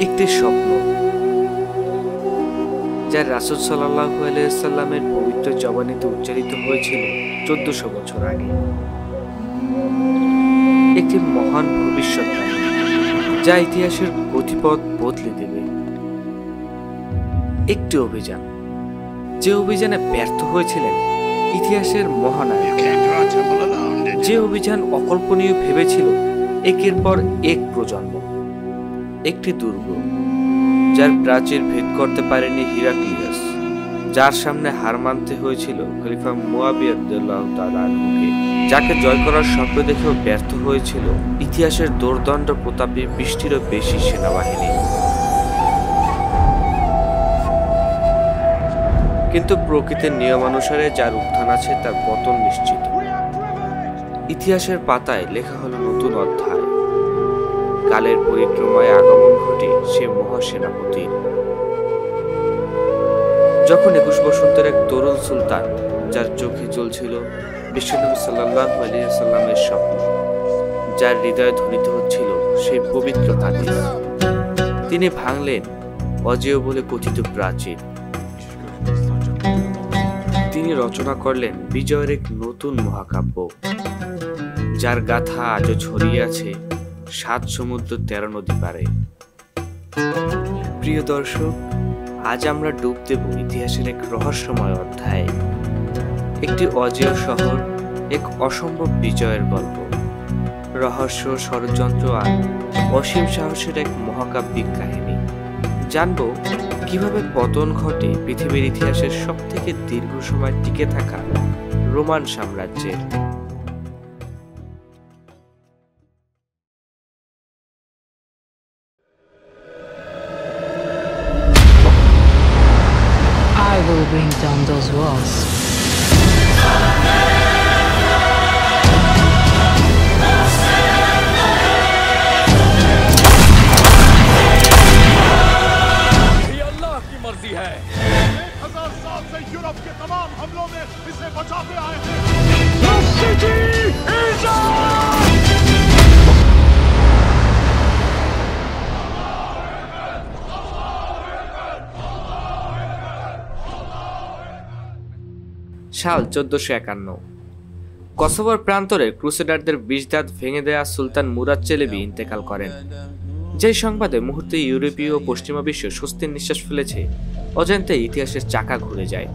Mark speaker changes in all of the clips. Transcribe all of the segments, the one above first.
Speaker 1: একটি স্বপ্ন যা রাসূল সাল্লাল্লাহু আলাইহি সাল্লামের পবিত্র জবানিতে উচ্চারিত হয়েছিল 1400 বছর আগে। একটি মহান ভবিষ্যৎবাণী যা ইতিহাসের গতিপথ বদলে দেবে। একটি অভিযান, যে অভিযানে ব্যর্থ হয়েছিলেন ইতিহাসের মহানায়ক, যে অভিযান অকল্পনীয় ভেবেছিল একের পর এক প্রজন্ম। একটি দুর্গ যার প্রাচীর ভেদ করতে পারেনি হিরাক্লিয়াস, যার সামনে হার মানতে হয়েছিল খলিফা মুয়াবিয়া রাদিয়াল্লাহু তাআলা আনহুকে, যাকে জয় করার স্বপ্ন দেখেও ব্যর্থ হয়েছিল ইতিহাসের দোর্দণ্ড প্রতাপী 20টিরও বেশি সেনাবাহিনী। কিন্তু প্রকৃতির নিয়মানুসারে যার উত্থান আছে তার পতন নিশ্চিত। ইতিহাসের পাতায় লেখা হলো নতুন অধ্যায়। কালের পরিক্রমায় আগমন ঘটে সে মহাসেনাপতির। যখন 21 বসন্তের এক তরুণ সুলতান, যার চোখে জ্বলছিল বিশ্বনবী সাল্লাল্লাহু আলাইহি সাল্লামের স্বপ্ন, যার হৃদয়ে ধ্বনিত হচ্ছিল সেই পবিত্র হাদিস, তিনি ভাঙলেন অজেয় বলে কথিত প্রাচীর। তিনি রচনা করলেন বিজয়ের এক নতুন মহাকাব্য, যার গাথা আজও ছড়িয়ে আছে 7 সমুদ্র 13 নদী পারে। প্রিয় দর্শক, আজ আমরা ডুব দেব ইতিহাসের এক রহস্যময় অধ্যায়ে। একটি অজেয় শহর, এক অসম্ভব বিজয়ের গল্প, রহস্য, ষড়যন্ত্র আর অসীম সাহসের এক মহাকাব্যিক কাহিনী। জানবো কিভাবে পতন ঘটে পৃথিবীর ইতিহাসের সবথেকে দীর্ঘ সময় টিকে থাকা রোমান সাম্রাজ্যের।
Speaker 2: I will bring down those walls.
Speaker 3: ये अल्लाह की मर्जी है।
Speaker 4: 1000 साल से यूरोप के तमाम हमलों में इसे बचाते आए हैं।
Speaker 1: সাল 1451। কসোভোর প্রান্তরে ক্রুসেডারদের বিষদাঁত ভেঙে দেয়া সুলতান মুরাদ চেলেবি ইন্তেকাল করেন। যে সংবাদে মুহূর্তে ইউরোপীয় ও পশ্চিমা বিশ্ব স্বস্তির নিঃশ্বাস ফেলেছে, অজান্তে ইতিহাসের চাকা ঘুরে যায়।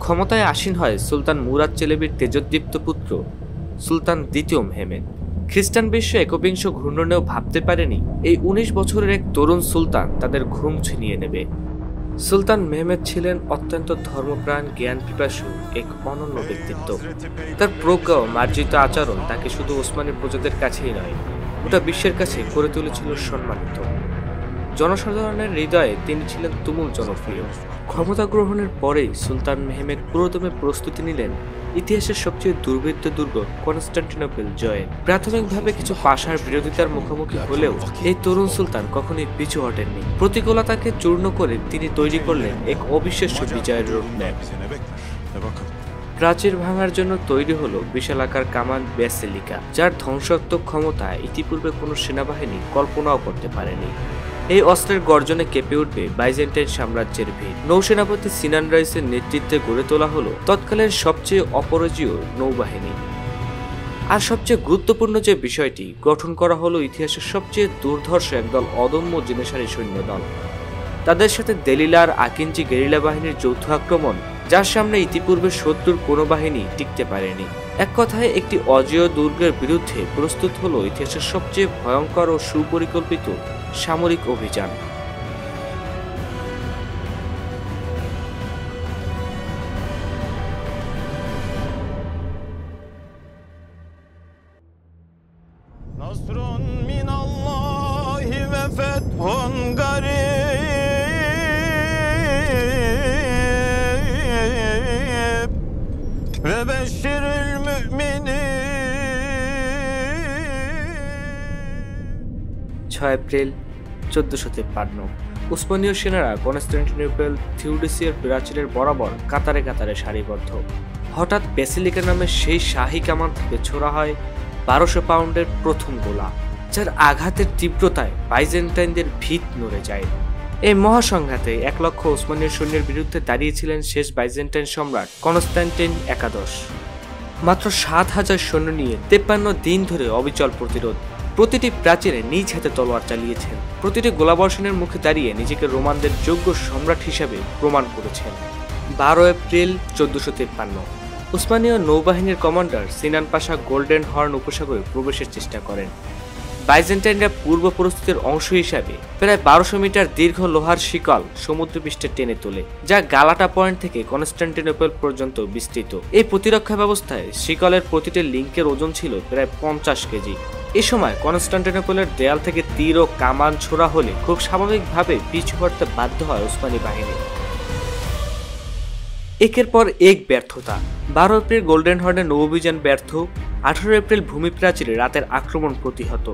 Speaker 1: ক্ষমতায় আসীন হয় সুলতান মুরাদ চেলেবির তেজোদ্দীপ্ত পুত্র সুলতান দ্বিতীয় মেহমেদ। খ্রিস্টান বিশ্ব একবিংশ ঘূর্ণনেও ভাবতে পারেনি এই 19 বছরের এক তরুণ সুলতান তাদের ঘুম ছিনিয়ে নেবে। সুলতান মেহমেদ ছিলেন অত্যন্ত ধর্মপ্রাণ, জ্ঞান পিপাসু এক অনন্য ব্যক্তিত্ব। তার প্রজ্ঞা ও মার্জিত আচরণ তাকে শুধু ওসমানী প্রজাদের কাছেই নয়, গোটা বিশ্বের কাছে করে তুলেছিল সম্মানিত। জনসাধারণের হৃদয়ে তিনি ছিলেন তুমুল জনপ্রিয়। ক্ষমতা গ্রহণের পরেই সুলতান মেহমেদ পুরোদমে প্রস্তুতি নিলেন ইতিহাসের সবচেয়ে দুর্ভেদ্য দুর্গ কনস্টান্টিনোপল জয়ে। প্রাথমিকভাবে কিছু পাশার বিরোধিতার মুখোমুখি হলেও এই তরুণ সুলতান কখনোই পিছু হটেননি। প্রতিকূলতাকে চূর্ণ করে তিনি তৈরি করলেন এক অবিশ্বাস্য বিজয়ের রোডম্যাপ। প্রাচীর ভাঙার জন্য তৈরি হলো বিশালাকার কামান ব্যাসিলিকা, যার ধ্বংসাত্মক ক্ষমতা ইতিপূর্বে কোনো সেনাবাহিনী কল্পনাও করতে পারেনি। এই অস্ত্রের গর্জনে কেঁপে উঠবে বাইজেন্টাইন সাম্রাজ্যের ভিড়। নৌসেনাপতি সিনান রাইসের নেতৃত্বে গড়ে তোলা হলো তৎকালের সবচেয়ে অপরাজেয় নৌবাহিনী। আর সবচেয়ে গুরুত্বপূর্ণ যে বিষয়টি, গঠন করা হলো ইতিহাসের সবচেয়ে দুর্ধর্ষ একদল অদম্য জেনেসারি সৈন্যদল। তাদের সাথে দেলিলা আর আকিঞ্চি গেরিলা বাহিনীর যৌথ আক্রমণ, যার সামনে ইতিপূর্বে শত্রুর কোনো বাহিনী টিকতে পারেনি। এক কথায় একটি অজেয় দুর্গের বিরুদ্ধে প্রস্তুত হলো ইতিহাসের সবচেয়ে ভয়ঙ্কর ও সুপরিকল্পিত সামরিক অভিযান।
Speaker 4: Nasrun minallahi ve fethun garib ve beşşiril müminin।
Speaker 1: 6 April 1453 উসমানীয় সেনারা কনস্টান্টিনোপল থিওডোসিয়ার প্রাচীরের বরাবর কাতারে কাতারে সারিবদ্ধ। হঠাৎ ব্যাসিলিকা নামে সেই শাহী কামান থেকে ছোড়া হয় 1200 পাউন্ডের প্রথম গোলা। যার আঘাতের তীব্রতায় বাইজেন্টাইনদের ভিত নড়ে যায়। এই মহাসংঘাতে 1 লক্ষ ওসমানীয় সৈন্যের বিরুদ্ধে দাঁড়িয়েছিলেন শেষ বাইজেন্টাইন সম্রাট কনস্ট্যান্টিন একাদশ। মাত্র 7,000 সৈন্য নিয়ে 53 দিন ধরে অবিচল প্রতিরোধ। প্রতিটি প্রাচীরে নিজ হাতে তলোয়ার চালিয়েছেন, প্রতিটি গোলাবর্ষণের মুখে দাঁড়িয়ে নিজেকে রোমানদের যোগ্য সম্রাট হিসাবে প্রমাণ করেছেন। 12 এপ্রিল 1453 উসমানীয় নৌবাহিনীর কমান্ডার সিনান পাশা গোল্ডেন হর্ন উপসাগরে প্রবেশের চেষ্টা করেন। বাইজেন্টাইনরা পূর্ব প্রস্তুতির অংশ হিসাবে প্রায় 1200 মিটার দীর্ঘ লোহার শিকল সমুদ্রপৃষ্ঠে টেনে তোলে, যা গালাটা পয়েন্ট থেকে কনস্টান্টিনোপল পর্যন্ত বিস্তৃত। এই প্রতিরক্ষা ব্যবস্থায় শিকলের প্রতিটি লিঙ্কের ওজন ছিল প্রায় 50 কেজি। এ সময় কনস্টান্টিনোপলের দেয়াল থেকে তীর ও কামান ছোড়া হলে খুব স্বাভাবিকভাবে পিছু হটতে বাধ্য হয় ওসমানী বাহিনী। একের পর এক ব্যর্থতা। 12 এপ্রিল গোল্ডেন হর্নের নৌ অভিযান ব্যর্থ। 18 এপ্রিল ভূমি প্রাচীরে রাতের আক্রমণ প্রতিহত।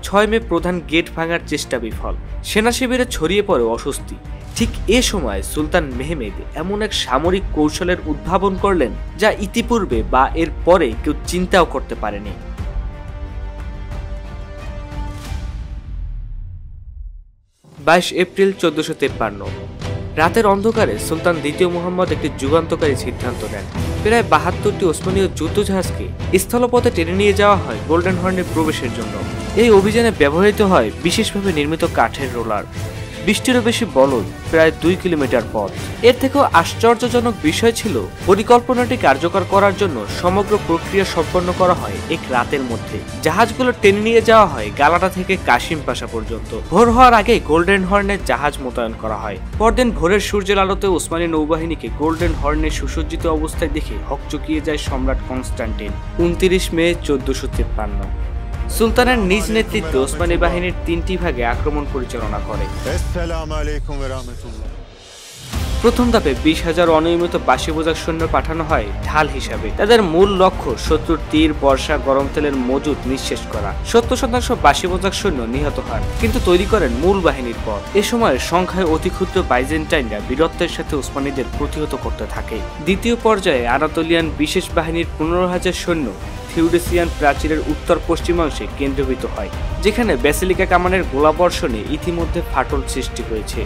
Speaker 1: 6 মে প্রধান গেট ভাঙার চেষ্টা বিফল। সেনা শিবিরে ছড়িয়ে পড়ে অস্বস্তি। ঠিক এ সময় সুলতান মেহমেদ এমন এক সামরিক কৌশলের উদ্ভাবন করলেন যা ইতিপূর্বে বা এর পরে কেউ চিন্তাও করতে পারেনি। 22 এপ্রিল 1453 রাতের অন্ধকারে সুলতান দ্বিতীয় মুহাম্মদ একটি যুগান্তকারী সিদ্ধান্ত নেন। প্রায় 72টি ওসমানীয় যুদ্ধজাহাজকে স্থলপথে টেনে নিয়ে যাওয়া হয় গোল্ডেন হর্নে প্রবেশের জন্য। এই অভিযানে ব্যবহৃত হয় বিশেষভাবে নির্মিত কাঠের রোলার। 20টিরও বেশি বলদ, প্রায় 2 কিলোমিটার পথ। এর থেকেও আশ্চর্যজনক বিষয় ছিল পরিকল্পনাটি কার্যকর করার জন্য সমগ্র প্রক্রিয়া সম্পন্ন করা হয় এক রাতের মধ্যে। জাহাজগুলো টেনে নিয়ে যাওয়া হয় গালাটা থেকে কাশিম পাশা পর্যন্ত। ভোর হওয়ার আগে গোল্ডেন হর্নে জাহাজ মোতায়েন করা হয়। পরদিন ভোরের সূর্যের আলোতে ওসমানী নৌবাহিনীকে গোল্ডেন হর্নে সুসজ্জিত অবস্থায় দেখে হকচকিয়ে যায় সম্রাট কনস্টান্টিন। 29 মে 1453 সুলতানের নিজ নেতৃত্বে ওসমানী বাহিনীর 3টি ভাগে আক্রমণ পরিচালনা করে। প্রথম ধাপে 20,000 অনিয়মিত বাঁশি বোঝাক সৈন্য পাঠানো হয় ঢাল হিসাবে। তাদের মূল লক্ষ্য শত্রুর তীর, বর্ষা, গরম তেলের মজুদ নিঃশেষ করা। 70% বাঁশি বোঝাক সৈন্য নিহত হন, কিন্তু তৈরি করেন মূল বাহিনীর পর। এ সময় সংখ্যায় অতি ক্ষুদ্র বাইজেন্টাইনরা বীরত্বের সাথে ওসমানীদের প্রতিহত করতে থাকে। দ্বিতীয় পর্যায়ে আনাতোলিয়ান বিশেষ বাহিনীর 15,000 সৈন্য থিউডেসিয়ান প্রাচীরের উত্তর পশ্চিমাংশে কেন্দ্রীভূত হয়, যেখানে ব্যাসিলিকা কামানের গোলাবর্ষণে ইতিমধ্যে ফাটল সৃষ্টি হয়েছে।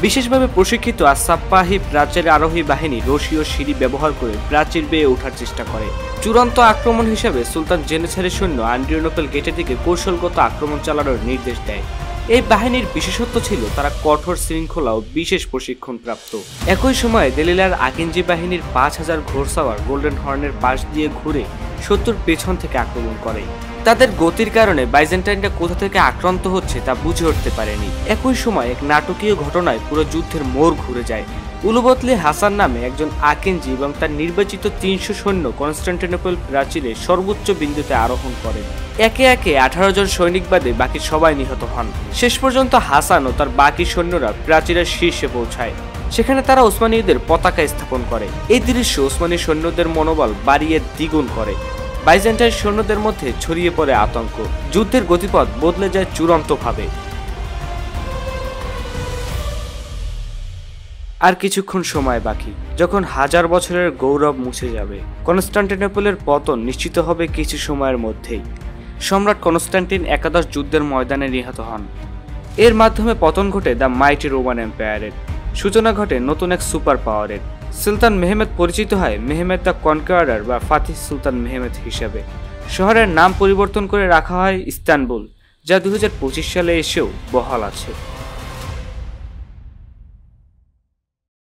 Speaker 1: বিশেষভাবে প্রশিক্ষিত আসাপ্পাহি প্রাচীর আরোহী বাহিনী রশি ও সিঁড়ি ব্যবহার করে প্রাচীর বেয়ে ওঠার চেষ্টা করে। চূড়ান্ত আক্রমণ হিসাবে সুলতান জেনেসারের সৈন্য আন্দ্রিয়ানোপল গেটের দিকে কৌশলগত আক্রমণ চালানোর নির্দেশ দেয়। এই বাহিনীর বিশেষত্ব ছিল তারা কঠোর শৃঙ্খলা ও বিশেষ প্রশিক্ষণ প্রাপ্ত। একই সময়ে দেলিলার আকিঞ্জি বাহিনীর 5,000 ঘোড়সাওয়ার গোল্ডেন হর্নের পাশ দিয়ে ঘুরে শত্রুর পেছন থেকে আক্রমণ করে। তাদের গতির কারণে বাইজেন্টাইনরা কোথা থেকে আক্রান্ত হচ্ছে তা বুঝে উঠতে পারেনি। একই সময় এক নাটকীয় ঘটনায় পুরো যুদ্ধের মোড় ঘুরে যায়। উলুবতলি হাসান নামে একজন আকিঞ্জি এবং তার নির্বাচিত 300 সৈন্য কনস্টান্টিনোপল প্রাচীরে সর্বোচ্চ বিন্দুতে আরোহণ করেন। একে একে 18 জন সৈনিক বাদে বাকি সবাই নিহত হন। শেষ পর্যন্ত হাসান ও তার বাকি সৈন্যরা প্রাচীরের শীর্ষে পৌঁছায়। সেখানে তারা ওসমানীয়দের পতাকা স্থাপন করে। এই দৃশ্য ওসমানী সৈন্যদের মনোবল বাড়িয়ে দ্বিগুণ করে। বাইজেন্টাইন সৈন্যদের মধ্যে ছড়িয়ে পড়ে আতঙ্ক। যুদ্ধের গতিপথ বদলে যায় চূড়ান্তভাবে। আর কিছুক্ষণ সময় বাকি, যখন 1000 বছরের গৌরব মুছে যাবে। কনস্টান্টিনোপলের পতন নিশ্চিত হবে কিছু সময়ের মধ্যেই। সম্রাট কনস্টান্টিন একাদশ যুদ্ধের ময়দানে নিহত হন। এর মাধ্যমে পতন ঘটে দ্য মাইটি রোমান এম্পায়ারের। সূচনা ঘটে নতুন এক সুপার পাওয়ারের। সুলতান মেহমেদ পরিচিত হয় মেহমেদ দ্য কনকোয়ারার বা ফাতিহ সুলতান মেহমেদ হিসাবে। শহরের নাম পরিবর্তন করে রাখা হয় ইস্তানবুল, যা 2025 সালে এসেও বহাল আছে।